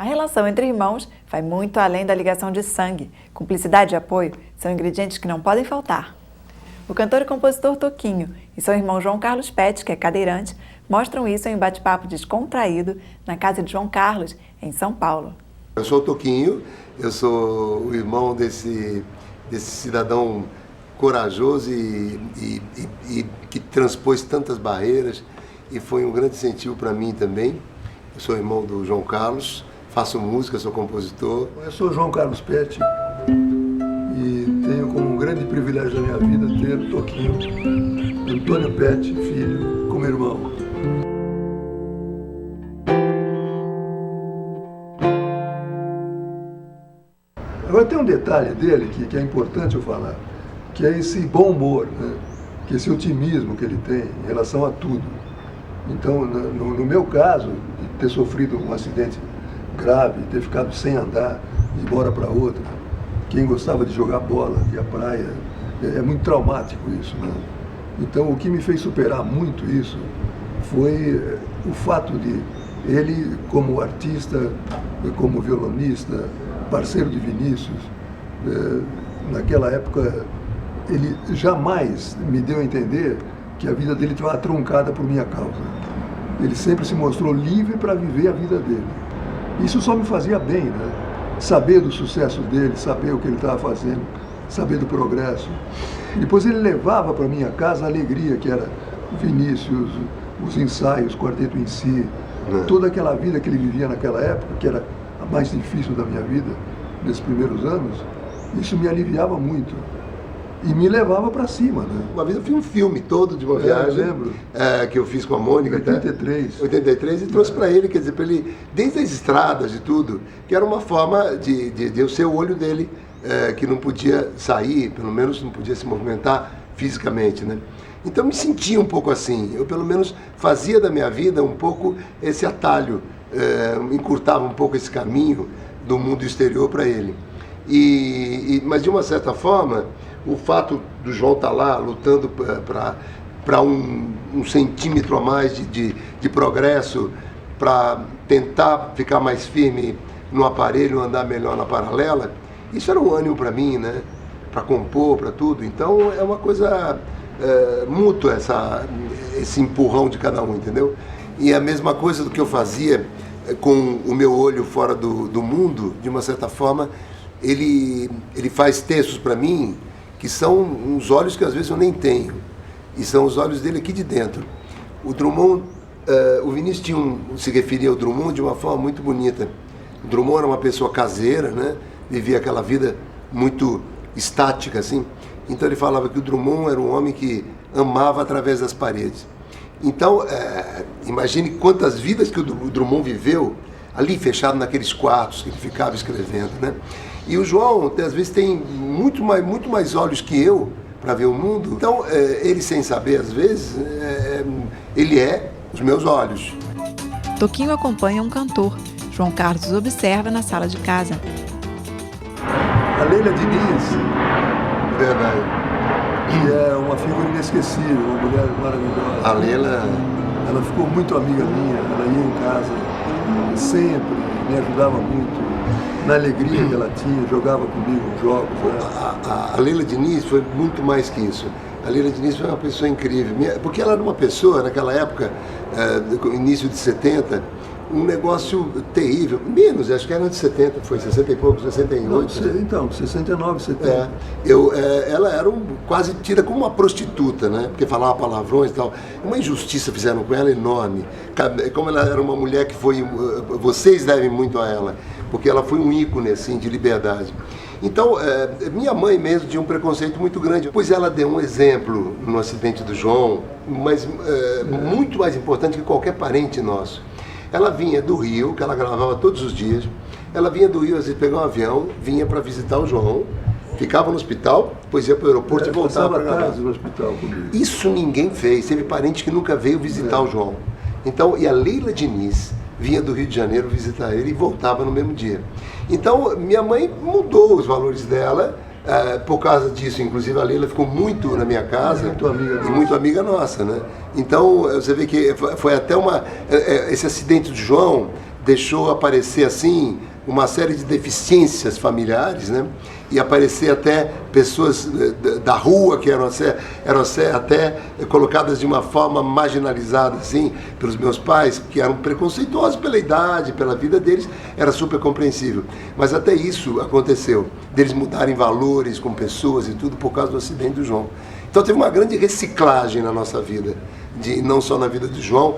A relação entre irmãos vai muito além da ligação de sangue. Cumplicidade e apoio são ingredientes que não podem faltar. O cantor e compositor Toquinho e seu irmão João Carlos Pet, que é cadeirante, mostram isso em um bate-papo descontraído na casa de João Carlos, em São Paulo. Eu sou o Toquinho, eu sou o irmão desse cidadão corajoso e que transpôs tantas barreiras e foi um grande incentivo para mim também. Eu sou irmão do João Carlos, faço música, sou compositor. Eu sou João Carlos Pet e tenho como um grande privilégio da minha vida ter o Toquinho, Antônio Pet, filho, como irmão. Agora tem um detalhe dele que é importante eu falar, que é esse bom humor, né? Que esse otimismo que ele tem em relação a tudo. Então, no meu caso, de ter sofrido um acidente grave, ter ficado sem andar, de uma hora para outra, quem gostava de jogar bola, de ir à praia, é muito traumático isso, né? Então, o que me fez superar muito isso foi o fato de ele, como artista, como violonista, parceiro de Vinícius, naquela época, ele jamais me deu a entender que a vida dele estava truncada por minha causa. Ele sempre se mostrou livre para viver a vida dele. Isso só me fazia bem, né? Saber do sucesso dele, saber o que ele estava fazendo, saber do progresso. E depois ele levava para minha casa a alegria que era Vinícius, os ensaios, o quarteto em si, toda aquela vida que ele vivia naquela época, que era a mais difícil da minha vida, nesses primeiros anos, isso me aliviava muito. E me levava para cima, né? Uma vez eu fiz um filme todo de uma viagem, eu lembro. Que eu fiz com a Mônica. 83, e trouxe para ele, quer dizer, para ele, desde as estradas de tudo, que era uma forma de eu ser o olho dele, que não podia sair, pelo menos não podia se movimentar fisicamente, né? Então eu me sentia um pouco assim, eu pelo menos fazia da minha vida um pouco esse atalho, encurtava um pouco esse caminho do mundo exterior para ele. Mas de uma certa forma, o fato do João estar lá lutando para um centímetro a mais de progresso, para tentar ficar mais firme no aparelho, andar melhor na paralela, isso era um ânimo para mim, né? Para compor, para tudo. Então é uma coisa mútua esse empurrão de cada um, entendeu? E a mesma coisa do que eu fazia com o meu olho fora do mundo, de uma certa forma, ele faz textos para mim que são uns olhos que às vezes eu nem tenho, e são os olhos dele aqui de dentro. O Drummond, o Vinícius se referia ao Drummond de uma forma muito bonita. O Drummond era uma pessoa caseira, né? Vivia aquela vida muito estática, assim. Então ele falava que o Drummond era um homem que amava através das paredes. Então, imagine quantas vidas que o Drummond viveu ali fechado naqueles quartos que ele ficava escrevendo, né? E o João, às vezes, tem muito mais olhos que eu para ver o mundo. Então, ele sem saber, às vezes, ele é os meus olhos. Toquinho acompanha um cantor. João Carlos observa na sala de casa. A Leila Diniz, Verdade. que é uma figura inesquecível, uma mulher maravilhosa. A Leila... Ela ficou muito amiga minha, ela ia em casa sempre, me ajudava muito. Na alegria que ela tinha, jogava comigo jogos. Né? A Leila Diniz foi muito mais que isso. A Leila Diniz foi uma pessoa incrível, porque ela era uma pessoa, naquela época, início de 70, um negócio terrível. Menos, acho que era de 70, foi 60 e pouco, 68. Não, então, 69, 70. Ela era quase tida como uma prostituta, né? Porque falava palavrões e tal. Uma injustiça fizeram com ela enorme. Como ela era uma mulher que foi... Vocês devem muito a ela, porque ela foi um ícone, assim, de liberdade. Então, minha mãe mesmo tinha um preconceito muito grande, pois ela deu um exemplo no acidente do João, mas muito mais importante que qualquer parente nosso. Ela vinha do Rio, que ela gravava todos os dias, ela vinha do Rio, às vezes pegava um avião, vinha para visitar o João, ficava no hospital, depois ia para o aeroporto e voltava para casa. No hospital comigo. Isso ninguém fez, teve parente que nunca veio visitar o João. Então, e a Leila Diniz vinha do Rio de Janeiro visitar ele e voltava no mesmo dia. Então, minha mãe mudou os valores dela, por causa disso. Inclusive, a Leila ficou muito na minha casa, muito amiga nossa, né? Então, você vê que foi até esse acidente do João deixou aparecer assim uma série de deficiências familiares, né? E aparecer até pessoas da rua que eram até colocadas de uma forma marginalizada, assim, pelos meus pais, que eram preconceituosos pela idade, pela vida deles, era super compreensível. Mas até isso aconteceu, deles mudarem valores com pessoas e tudo por causa do acidente do João. Então teve uma grande reciclagem na nossa vida, não só na vida do João,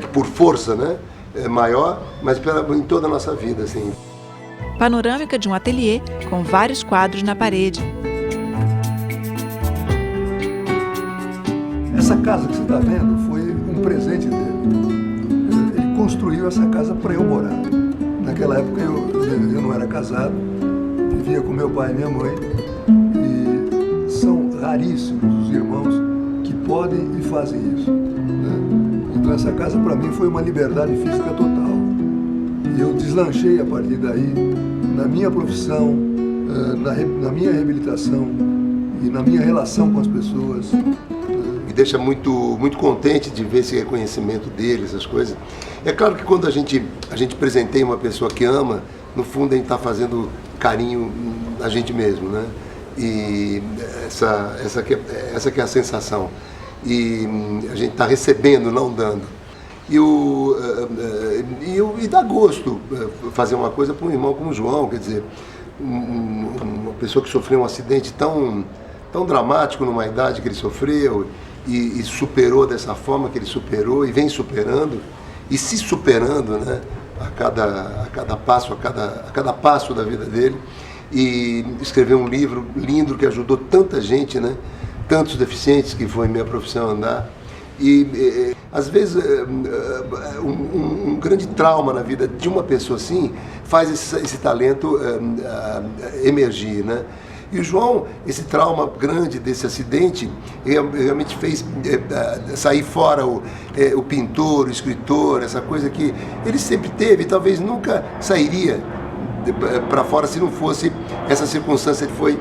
que por força, né, maior, mas em toda a nossa vida, assim. Panorâmica de um ateliê com vários quadros na parede. Essa casa que você está vendo foi um presente dele. Ele construiu essa casa para eu morar. Naquela época eu não era casado, vivia com meu pai e minha mãe, e são raríssimos os irmãos que podem e fazem isso, né? Então essa casa para mim foi uma liberdade física total. E eu deslanchei a partir daí na minha profissão, na minha reabilitação e na minha relação com as pessoas. Me deixa muito, muito contente de ver esse reconhecimento dele, essas coisas. É claro que quando a gente presenteia uma pessoa que ama, no fundo a gente está fazendo carinho a gente mesmo, né? E essa que é a sensação. E a gente está recebendo, não dando. E dá gosto fazer uma coisa para um irmão como o João, quer dizer, uma pessoa que sofreu um acidente tão dramático numa idade que ele sofreu e superou dessa forma que ele superou e vem superando e se superando, né, a cada passo da vida dele, e escreveu um livro lindo que ajudou tanta gente, né, tantos deficientes, que foi minha profissão andar. E às vezes um grande trauma na vida de uma pessoa assim faz esse talento emergir, né? E o João, esse trauma grande desse acidente, realmente fez sair fora o pintor, o escritor, essa coisa que ele sempre teve, talvez nunca sairia para fora se não fosse essa circunstância. Ele foi